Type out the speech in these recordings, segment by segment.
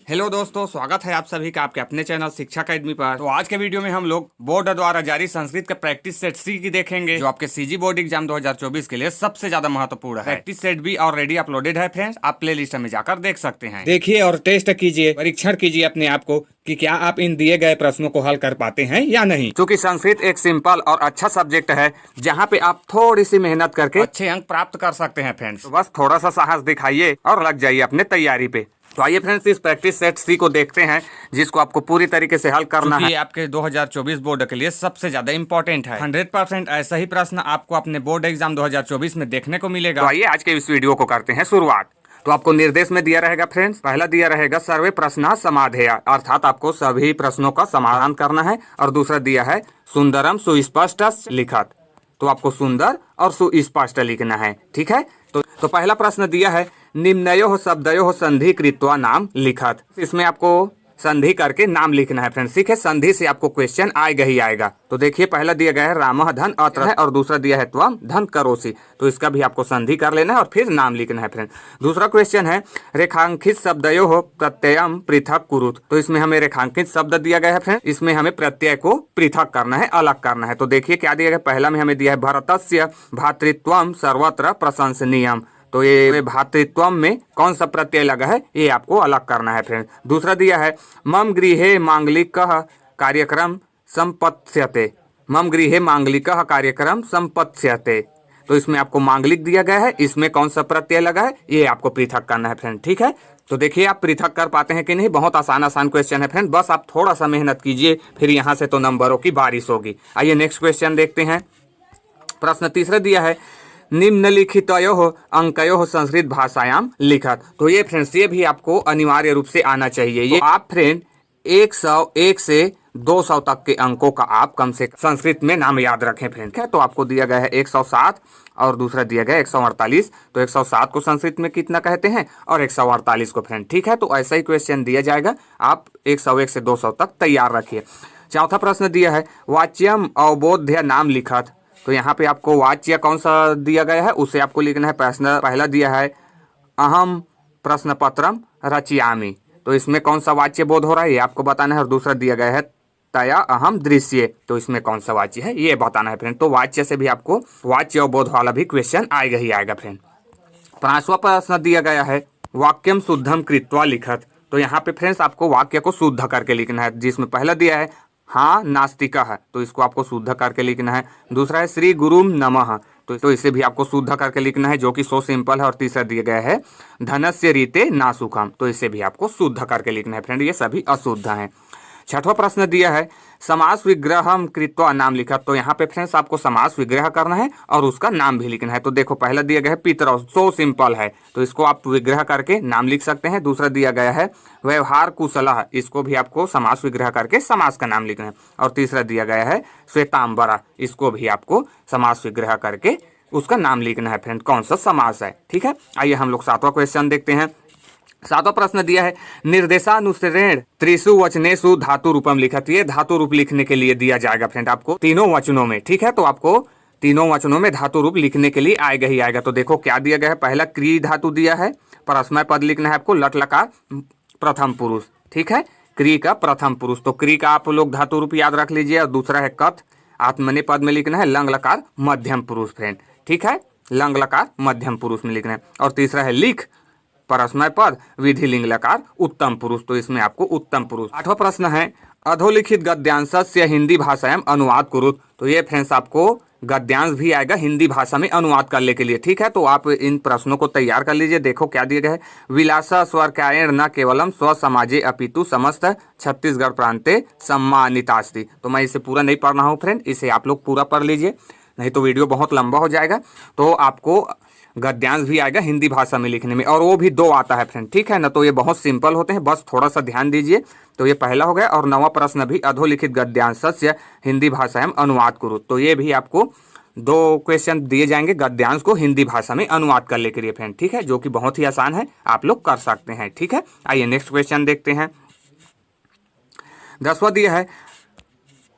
Hello दोस्तों, स्वागत है आप सभी का आपके अपने चैनल शिक्षा अकेडमी पर। तो आज के वीडियो में हम लोग बोर्ड द्वारा जारी संस्कृत का प्रैक्टिस सेट सी की देखेंगे, जो आपके सीजी बोर्ड एग्जाम 2024 के लिए सबसे ज्यादा महत्वपूर्ण है। प्रैक्टिस सेट भी ऑलरेडी अपलोडेड है फ्रेंड्स, आप प्ले लिस्ट में जाकर देख सकते हैं। देखिए और टेस्ट कीजिए, परीक्षण कीजिए अपने आप को कि क्या आप इन दिए गए प्रश्नों को हल कर पाते हैं या नहीं। क्योंकि संस्कृत एक सिंपल और अच्छा सब्जेक्ट है, जहाँ पे आप थोड़ी सी मेहनत करके अच्छे अंक प्राप्त कर सकते हैं फ्रेंड्स। तो बस थोड़ा सा साहस दिखाइए और लग जाइए अपने तैयारी पे। तो आइए फ्रेंड्स, इस प्रैक्टिस सेट सी को देखते हैं, जिसको आपको पूरी तरीके से हल करना है। ये आपके 2024 बोर्ड के लिए सबसे ज्यादा इंपॉर्टेंट है। 100% ऐसा ही प्रश्न आपको अपने बोर्ड एग्जाम 2024 में देखने को मिलेगा। तो आइए आज के इस वीडियो को करते हैं शुरुआत। तो आपको निर्देश में दिया रहेगा फ्रेंड्स, पहला दिया रहेगा सर्वे प्रश्न समाधेय, अर्थात आपको सभी प्रश्नों का समाधान करना है। और दूसरा दिया है सुंदरम सुस्पष्ट लिखत, तो आपको सुंदर और सुस्पष्ट लिखना है। ठीक है, तो पहला प्रश्न दिया है निम्नयो शब्दयो संधि कृत्वा नाम लिखत। इसमें आपको संधि करके नाम लिखना है फ्रेंड्स। ठीक है, संधि से आपको क्वेश्चन आएगा ही आएगा। तो देखिए, पहला दिया गया है रामः धन अत्र है और दूसरा दिया है त्वम धन करोसि, तो इसका भी आपको संधि कर लेना है और फिर नाम लिखना है फ्रेंड्स। दूसरा क्वेश्चन है रेखांकित शब्दयो प्रत्ययम पृथक कुरुत, तो इसमें हमें रेखांकित शब्द दिया गया है फ्रेंड्स, इसमें हमें प्रत्यय को पृथक करना है, अलग करना है। तो देखिए क्या दिया गया, पहला में हमें दिया है भरतस्य भातृत्वम सर्वत्र प्रशंसनीयम, तो ये भातृत्व में कौन सा प्रत्यय लगा है ये आपको अलग करना है फ्रेंड। दूसरा दिया है मम गृहे मांगलिक कार्यक्रम संपत्स्यते, मम गृहे मांगलिक कार्यक्रम संपत्स्यते, तो इसमें आपको मांगलिक दिया गया है, इसमें कौन सा प्रत्यय लगा है ये आपको पृथक करना है फ्रेंड। ठीक है, तो देखिए आप पृथक कर पाते हैं कि नहीं। बहुत आसान क्वेश्चन है फ्रेंड, बस आप थोड़ा सा मेहनत कीजिए, फिर यहाँ से तो नंबरों की बारिश होगी। आइए नेक्स्ट क्वेश्चन देखते हैं। प्रश्न तीसरा दिया है निम्नलिखितयो अंकयो संस्कृत भाषायाम लिखत, तो ये फ्रेंड्स ये भी आपको अनिवार्य रूप से आना चाहिए। ये आप फ्रेंड 101 से 200 तक के अंकों का आप कम से कम संस्कृत में नाम याद रखें फ्रेंड। तो आपको दिया गया है 107 और दूसरा दिया गया है 148, तो 107 को संस्कृत में कितना कहते हैं और 148 को फ्रेंड। ठीक है, तो ऐसा ही क्वेश्चन दिया जाएगा, आप 101 से 200 तक तैयार रखिए। चौथा प्रश्न दिया है वाच्यम अवबोध्य नाम लिखत, तो यहाँ पे आपको वाच्य कौन सा दिया गया है उसे आपको लिखना है। प्रश्न पहला दिया है अहम प्रश्न पत्रम रचयामि, तो इसमें कौन सा वाच्य बोध हो रहा है ये आपको बताना है। और दूसरा दिया गया है तया अहम दृश्य, तो इसमें कौन सा वाच्य है ये बताना है फ्रेंड। तो वाच्य से भी आपको वाच्य और बोध वाला भी क्वेश्चन आएगा ही आएगा फ्रेंड। पांचवा प्रश्न दिया गया है वाक्यम शुद्धम कृत्वा लिखत, तो यहाँ पे फ्रेंड्स आपको वाक्य को शुद्ध करके लिखना है, जिसमें पहला दिया है हाँ नास्तिका है, तो इसको आपको शुद्ध करके लिखना है। दूसरा है श्री गुरुम नमः, तो इसे भी आपको शुद्ध करके लिखना है, जो कि सो सिंपल है। और तीसरा दिया गया है धनस्य रीते नासुखम, तो इसे भी आपको शुद्ध करके लिखना है फ्रेंड, ये सभी अशुद्ध हैं। छठवां प्रश्न दिया है समास विग्रहम कृत्वा नाम लिखा, तो यहाँ पे फ्रेंड्स आपको समास विग्रह करना है और उसका नाम भी लिखना है। तो देखो पहला दिया गया है पितरौ, सो सिंपल है, तो इसको आप विग्रह करके नाम लिख सकते हैं। दूसरा दिया गया है व्यवहार कुशलः, इसको भी आपको समास विग्रह करके समास का नाम लिखना है। और तीसरा दिया गया है श्वेतांबरा, इसको भी आपको समास विग्रह करके उसका नाम लिखना है फ्रेंड, कौन सा समास है। ठीक है, आइए हम लोग सातवां क्वेश्चन देखते हैं। सातवां प्रश्न दिया है निर्देशानुसारेण त्रिषु वचनेषु धातु रूपम लिखत, ये धातु रूप लिखने के लिए दिया जाएगा फ्रेंड आपको तीनों वचनों में। ठीक है, तो आपको तीनों वचनों में धातु रूप लिखने के लिए आएगा ही आएगा। तो देखो क्या दिया गया है, पहला क्री धातु दिया है, परस्मय पद लिखना है आपको, लट लकार प्रथम पुरुष। ठीक है, क्री का प्रथम पुरुष, तो क्री का आप लोग धातु रूप याद रख लीजिए। और दूसरा है कथ, आत्मने पद में लिखना है लंग लकार मध्यम पुरुष फ्रेंड। ठीक है, लंग लकार मध्यम पुरुष में लिखना है। और तीसरा है लिख परस्मय पद विधि लिंग लकार उत्तम पुरुष, तो इसमें आपको उत्तम पुरुष। आठवां प्रश्न है अधोलिखित गद्यांश से हिंदी भाषा में अनुवाद कुरुत, तो ये फ्रेंड्स आपको गद्यांश भी आएगा हिंदी भाषा में अनुवाद करने के लिए। ठीक है, तो आप इन प्रश्नों को तैयार कर लीजिए। देखो क्या दिया गया है विलासा स्वर्कायण न केवलम स्व समाजे अपितु समस्त छत्तीसगढ़ प्रांते सम्मानितास्ति, तो मैं इसे पूरा नहीं पढ़ रहा हूँ फ्रेंड, इसे आप लोग पूरा पढ़ लीजिए, नहीं तो वीडियो बहुत लंबा हो जाएगा। तो आपको गद्यांश भी आएगा हिंदी भाषा में लिखने में, और वो भी 2 आता है फ्रेंड। ठीक है ना, तो ये बहुत सिंपल होते हैं, बस थोड़ा सा ध्यान दीजिए। तो ये पहला हो गया। और 9वां प्रश्न भी अधोलिखित गद्यांशस्य हिंदी भाषा में अनुवाद करो, तो ये भी आपको 2 क्वेश्चन दिए जाएंगे गद्यांश को हिंदी भाषा में अनुवाद करने के लिए फ्रेंड। ठीक है, जो कि बहुत ही आसान है, आप लोग कर सकते हैं। ठीक है, आइए नेक्स्ट क्वेश्चन देखते हैं। 10वां दिया है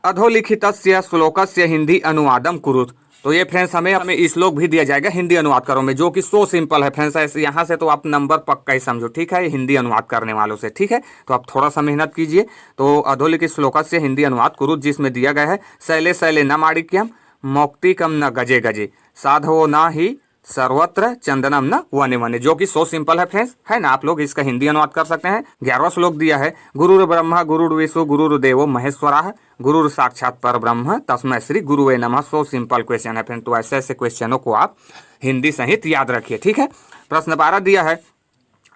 अधोलिखितस्य श्लोकस्य हिंदी अनुवादम कुरुत, तो ये फ्रेंड्स हमें श्लोक भी दिया जाएगा हिंदी अनुवाद करो में, जो कि सो सिंपल है फ्रेंड्स। ऐसे यहाँ से तो आप नंबर पक्का ही समझो, ठीक है, हिंदी अनुवाद करने वालों से, ठीक है। तो आप थोड़ा सा मेहनत कीजिए। तो अधोलिखित श्लोक से हिंदी अनुवाद कुरु, जिसमें दिया गया है शैले शैले न माणिक्यम मौक्तिकम न गजे गजे साधवो न ही सर्वत्र चंदनम न वने वने, जो कि सो सिंपल है फ्रेंड्स, है ना। आप लोग इसका हिंदी अनुवाद कर सकते हैं। 11वां श्लोक दिया है गुरुर ब्रह्मा गुरुर विष्णु गुरुर देवो महेश्वरा गुरुर साक्षात पर ब्रह्म तस्मै श्री गुरुवे नमः। सो सिंपल क्वेश्चन है फ्रेंड। तो ऐसे ऐसे क्वेश्चनों को आप हिंदी सहित याद रखिए, ठीक है। प्रश्न 12 दिया है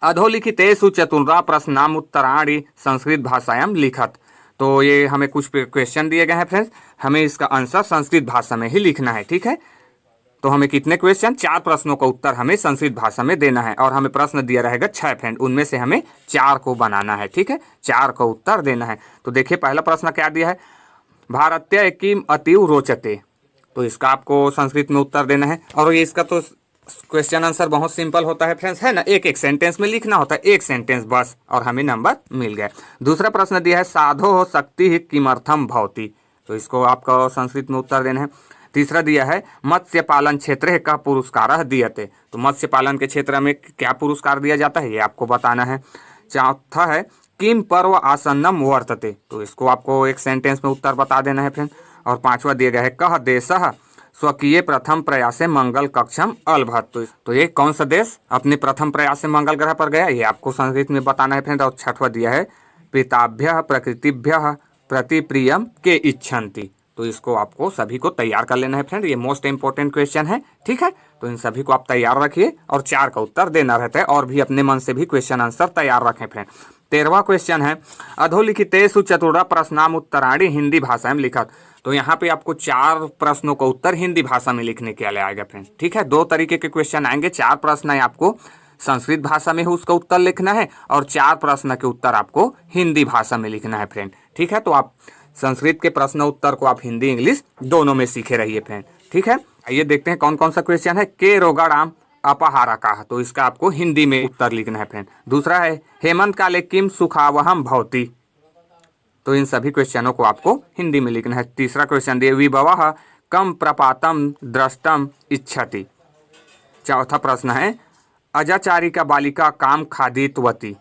अधोलिखितेषु चतुर्धा प्रश्नाम उत्तराणि संस्कृत भाषायाम लिखत। तो ये हमें कुछ क्वेश्चन दिए गए हैं फ्रेंड्स, हमें इसका आंसर संस्कृत भाषा में ही लिखना है, ठीक है। तो हमें कितने क्वेश्चन, 4 प्रश्नों का उत्तर हमें संस्कृत भाषा में देना है, और हमें प्रश्न दिया रहेगा 6 फ्रेंड, उनमें से हमें 4 को बनाना है, ठीक है, 4 का उत्तर देना है। तो देखिए पहला प्रश्न क्या दिया है, भारतीय किम अतीव रोचते। तो इसका आपको संस्कृत में उत्तर देना है, और ये इसका तो क्वेश्चन आंसर बहुत सिंपल होता है फ्रेंड्स, है ना। एक सेंटेंस में लिखना होता है, एक सेंटेंस बस, और हमें नंबर मिल गया। दूसरा प्रश्न दिया है साधो शक्ति किमर्थम भवति। तो इसको आपको संस्कृत में उत्तर देना है। तीसरा दिया है मत्स्य पालन क्षेत्र का पुरस्कार दियते। तो मत्स्य पालन के क्षेत्र में क्या पुरस्कार दिया जाता है, ये आपको बताना है। चौथा है किम पर्व आसन्नम वर्तते। तो इसको आपको एक सेंटेंस में उत्तर बता देना है फ्रेंड। और 5वां दिया गया है कह देशः स्वकीय प्रथम प्रयास से मंगल कक्षम अलभत। तो ये कौन सा देश अपने प्रथम प्रयास से मंगल ग्रह पर गया, ये आपको संस्कृत में बताना है फ्रेंड। और 6वां दिया है पिताभ्य प्रकृतिभ्य प्रतिप्रियम के इच्छन्ति। तो इसको आपको सभी को तैयार कर लेना है फ्रेंड, ये मोस्ट इंपॉर्टेंट क्वेश्चन है, ठीक है। तो इन सभी को आप तैयार रखिए, और 4 का उत्तर देना रहता है, और भी अपने मन से भी क्वेश्चन आंसर तैयार रखें फ्रेंड। 13वां क्वेश्चन है अधोलिखितेषु चतुर्धा प्रश्नाम उत्तराणि हिंदी भाषा में लिखत। तो यहाँ पे आपको 4 प्रश्नों का उत्तर हिंदी भाषा में लिखने के लिए आएगा फ्रेंड, ठीक है। 2 तरीके के क्वेश्चन आएंगे, 4 प्रश्न है आपको संस्कृत भाषा में उसका उत्तर लिखना है, और 4 प्रश्न के उत्तर आपको हिंदी भाषा में लिखना है फ्रेंड, ठीक है। तो आप संस्कृत के प्रश्न उत्तर को आप हिंदी इंग्लिश दोनों में सीखे रहिए फ्रेंड, ठीक है। आइए देखते हैं कौन कौन सा क्वेश्चन है। के रोगाणाम अपहारा का, तो इसका आपको हिंदी में उत्तर लिखना है फ्रेंड। दूसरा है हेमंत काले किम सुखावहम भवति। तो इन सभी क्वेश्चनों को आपको हिंदी में लिखना है। तीसरा क्वेश्चन दिए विभवः कम प्रपातम द्रष्टम इच्छति। चौथा प्रश्न है अजाचारिका बालिका काम खादितवती।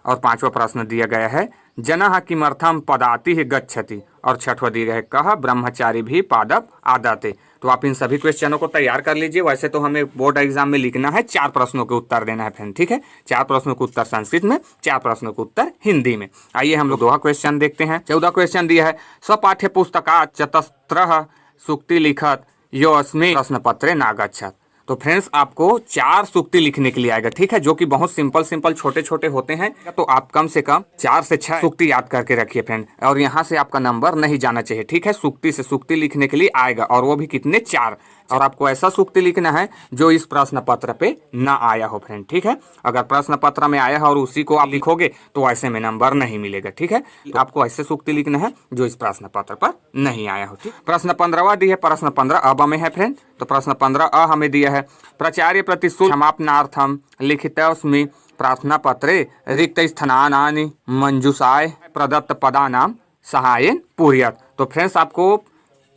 और 5वां प्रश्न दिया गया है जनः किमर्थम पदाति गच्छति। और 6वां दिया गया है कह ब्रह्मचारी भी पादप आदते। तो आप इन सभी क्वेश्चनों को तैयार कर लीजिए। वैसे तो हमें बोर्ड एग्जाम में लिखना है 4 प्रश्नों के उत्तर देना है फ्रेंड, ठीक है। 4 प्रश्नों के उत्तर संस्कृत में, 4 प्रश्नों के उत्तर हिंदी में। आइए हम लोग 2वां क्वेश्चन देखते हैं। 14 क्वेश्चन दिया है स्वपाठ्य पुस्तका चतस्रः सूक्ति लिखत यो अस्मिन् प्रश्न पत्रे नागच्छत। तो फ्रेंड्स आपको 4 सूक्ति लिखने के लिए आएगा, ठीक है, जो कि बहुत सिंपल छोटे छोटे होते हैं। तो आप कम से कम 4 से 6 सूक्ति याद करके रखिए फ्रेंड, और यहाँ से आपका नंबर नहीं जाना चाहिए, ठीक है। सूक्ति से सूक्ति लिखने के लिए आएगा, और वो भी कितने 4। और आपको ऐसा सूक्ति लिखना है जो इस प्रश्न पत्र पे ना आया हो फ्रेंड, ठीक है। अगर प्रश्न पत्र में आया है और उसी को आप लिखोगे तो ऐसे में नंबर नहीं मिलेगा, ठीक है। तो आपको ऐसे सूक्ति लिखना है जो इस प्रश्न पत्र पर नहीं आया हो, ठीक। प्रश्न 15वां दी है, प्रश्न 15 अब में है फ्रेंड। तो प्रश्न 15 हमें दिया है प्राचार्य प्रतिशुल्क समापनार्थम लिखितस्मि प्रार्थना पत्रे रिक्त स्थानानि मंजूषाय प्रदत्त पदानाम सहायन पूर्यत। तो फ्रेंड्स आपको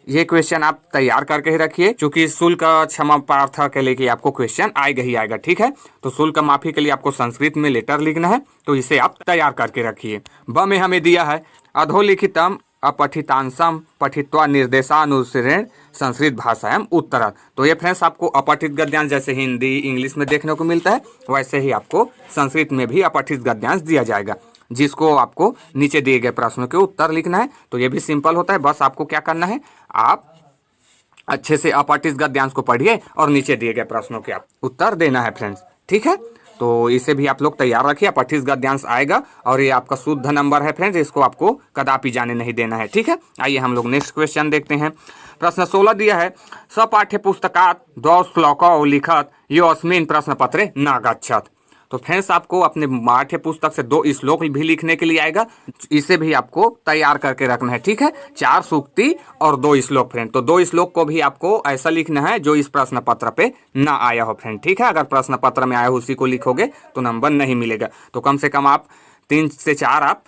ये क्वेश्चन आप तैयार करके ही रखिए, क्योंकि शुल्क क्षमा प्रार्थना के लिए आपको क्वेश्चन आएगा ही आएगा, ठीक है। तो शुल्क माफी के लिए आपको संस्कृत में लेटर लिखना है, तो इसे आप तैयार करके रखिए। ब में हमें दिया है अधोलिखितम अपठितांशम पठित्वा निर्देशानुसारेण संस्कृत भाषायाम उत्तर। तो ये फ्रेंड्स आपको अपठित गद्यांश जैसे हिंदी इंग्लिश में देखने को मिलता है, वैसे ही आपको संस्कृत में भी अपठित गद्यांश दिया जाएगा, जिसको आपको नीचे दिए गए प्रश्नों के उत्तर लिखना है। तो ये भी सिंपल होता है, बस आपको क्या करना है, आप अच्छे से अपठित गद्यांश को पढ़िए और नीचे दिए गए प्रश्नों के आप उत्तर देना है फ्रेंड्स, ठीक है। तो इसे भी आप लोग तैयार रखिए, अपठित गद्यांश आएगा, और ये आपका शुद्ध नंबर है फ्रेंड्स, इसको आपको कदापि जाने नहीं देना है, ठीक है। आइए हम लोग नेक्स्ट क्वेश्चन देखते हैं। प्रश्न 16 दिया है स्वपाठ्य पुस्तकात् 2 श्लोकौ लिखत यो अस्मिन् प्रश्न पत्रे न गच्छत। तो फ्रेंड्स आपको अपने पाठ्य पुस्तक से 2 श्लोक भी लिखने के लिए आएगा, इसे भी आपको तैयार करके रखना है, ठीक है। 4 सूक्ति और 2 श्लोक फ्रेंड। तो 2 श्लोक को भी आपको ऐसा लिखना है जो इस प्रश्न पत्र पे ना आया हो फ्रेंड, ठीक है। अगर प्रश्न पत्र में आया हो उसी को लिखोगे तो नंबर नहीं मिलेगा। तो कम से कम आप 3 से 4 आप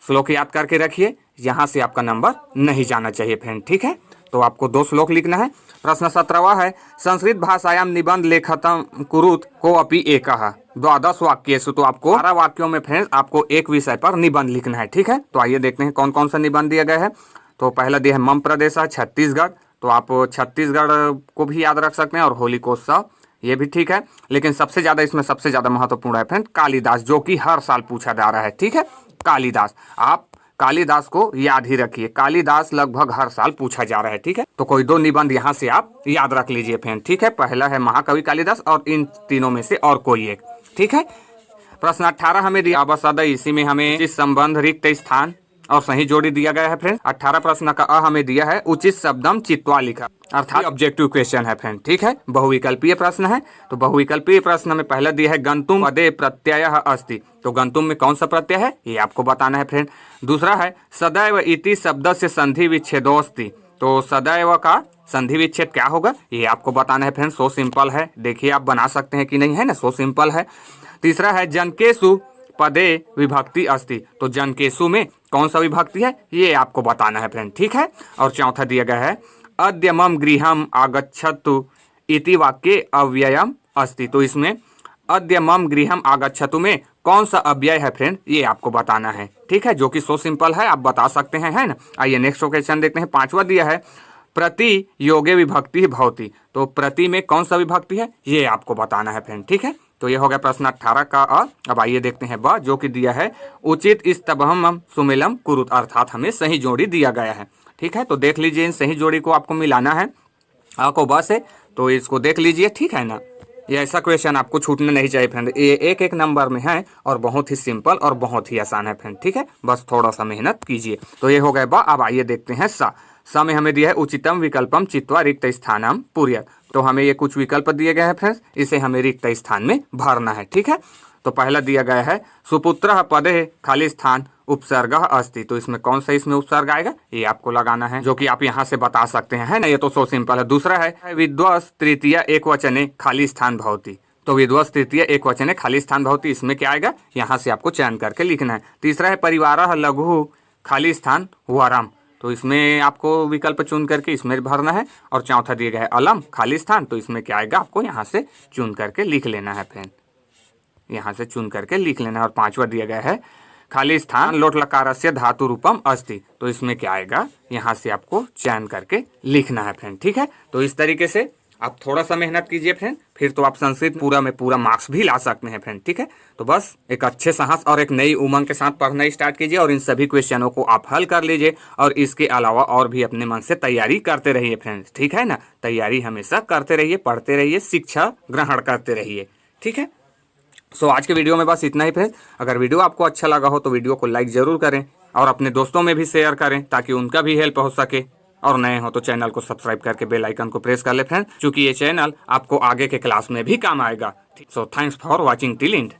श्लोक याद करके रखिए, यहाँ से आपका नंबर नहीं जाना चाहिए फ्रेंड, ठीक है। तो आपको 2 श्लोक लिखना है। प्रश्न 17वां है, संस्कृत भाषायाम निबंध लेखतम कुरुत को अपि एकः 12 वाक्येषु। तो आपको 12 वाक्यों में फ्रेंड्स आपको एक विषय पर निबंध लिखना है। ठीक है, तो आइए देखते हैं कौन कौन सा निबंध दिया गया है। तो पहला दिया है मम प्रदेश छत्तीसगढ़, तो आप छत्तीसगढ़ को भी याद रख सकते हैं और होलिकोत्सव ये भी ठीक है। लेकिन सबसे ज़्यादा महत्वपूर्ण है फ्रेंड कालिदास, जो कि हर साल पूछा जा रहा है। ठीक है, कालिदास, आप कालिदास को याद ही रखिए, कालिदास लगभग हर साल पूछा जा रहा है। ठीक है, तो कोई 2 निबंध यहाँ से आप याद रख लीजिए फ्रेंड। ठीक है, पहला है महाकवि कालिदास और इन तीनों में से और कोई एक। ठीक है, प्रश्न 18 हमें दिया अवसद, इसी में हमें इस संबंध रिक्त स्थान और सही जोड़ी दिया गया है फ्रेंड। 18 प्रश्न का अ हमें दिया है उचित शब्दम चित्वा लिखा, अर्थात ऑब्जेक्टिव क्वेश्चन है फ्रेंड। ठीक है, बहुविकल्पीय प्रश्न है। तो बहुविकल्पीय प्रश्न में पहला दिया है गंतुम पदे प्रत्ययः अस्ति, तो गंतुम में कौन सा प्रत्यय है ये आपको बताना है फ्रेंड। दूसरा है सदैव इति शब्द से संधि विच्छेदोस्ति, तो सदैव का संधि विच्छेद क्या होगा ये आपको बताना है फ्रेंड। सो सिंपल है, देखिए आप बना सकते हैं कि नहीं, है ना, सो सिंपल है। तीसरा है जनकेशु पदे विभक्ति अस्ति, तो जनकेशु में कौन सा विभक्ति है ये आपको बताना है फ्रेंड। ठीक है, और चौथा दिया गया है अद्य मम गृहम आगच्छतु इति वाक्ये अव्ययम अस्ति, तो इसमें अद्य मम गृहम आगच्छतु में कौन सा अव्यय है फ्रेंड ये आपको बताना है। ठीक है, जो कि सो सिंपल है, आप बता सकते हैं, है ना। आइए नेक्स्ट क्वेश्चन देखते हैं। 5वां दिया है प्रति योगे विभक्ति भवति, तो प्रति में कौन सा विभक्ति है ये आपको बताना है फ्रेंड। ठीक है, तो ये हो गया प्रश्न 18 का अ। अब आइए देखते हैं ब, जो कि दिया है उचित स्तबहम सुमिलम कुरुत, अर्थात हमें सही जोड़ी दिया गया है। ठीक है, तो देख लीजिए इन सही जोड़ी को आपको मिलाना है अ को ब से, तो इसको देख लीजिए। ठीक है ना, ये ऐसा क्वेश्चन आपको छूटना नहीं चाहिए फ्रेंड, ये एक एक नंबर में है और बहुत ही सिंपल और बहुत ही आसान है फ्रेंड। ठीक है, बस थोड़ा सा मेहनत कीजिए। तो ये हो गया ब। अब आइए देखते हैं स में हमें दिया है उचितम विकल्पम चित्वा रिक्त स्थानम पूर्यत, तो हमें ये कुछ विकल्प दिए गए हैं फ्रेंड्स, इसे हमें रिक्त स्थान में भरना है। ठीक है, तो पहला दिया गया है सुपुत्र पदे खाली स्थान उपसर्ग अस्ति, तो इसमें कौन सा इसमें उपसर्ग आएगा ये आपको लगाना है, जो कि आप यहाँ से बता सकते हैं, है ना, ये तो सो सिंपल है। दूसरा है विद्वस तृतीय एक वचने खाली स्थान भवति, तो विद्वस तृतीय एक वचने खाली स्थान भवति, इसमें क्या आएगा यहाँ से आपको चयन करके लिखना है। तीसरा है परिवार लघु खाली स्थान वरम, तो इसमें आपको विकल्प चुन करके इसमें भरना है। और चौथा दिया गया है अलम खाली स्थान, तो इसमें क्या आएगा आपको यहाँ से चुन करके लिख लेना है फ्रेंड, यहाँ से चुन करके लिख लेना है। और 5वां दिया गया है खाली स्थान लोट लकारस्य धातु रूपम अस्ति, तो इसमें क्या आएगा यहाँ से आपको चयन करके लिखना है फ्रेंड। ठीक है, तो इस तरीके से आप थोड़ा सा मेहनत कीजिए फ्रेंड, फिर तो आप संस्कृत पूरा में पूरा मार्क्स भी ला सकते हैं फ्रेंड। ठीक है, तो बस एक अच्छे साहस और एक नई उमंग के साथ पढ़ना स्टार्ट कीजिए और इन सभी क्वेश्चनों को आप हल कर लीजिए। और इसके अलावा और भी अपने मन से तैयारी करते रहिए फ्रेंड्स। ठीक है ना, तैयारी हमेशा करते रहिए, पढ़ते रहिए, शिक्षा ग्रहण करते रहिए। ठीक है, सो आज के वीडियो में बस इतना ही फ्रेंड्स। अगर वीडियो आपको अच्छा लगा हो तो वीडियो को लाइक जरूर करें और अपने दोस्तों में भी शेयर करें ताकि उनका भी हेल्प हो सके। और नए हो तो चैनल को सब्सक्राइब करके बेल आइकन को प्रेस कर ले फ्रेंड्स, क्योंकि ये चैनल आपको आगे के क्लास में भी काम आएगा। So thanks for watching till and.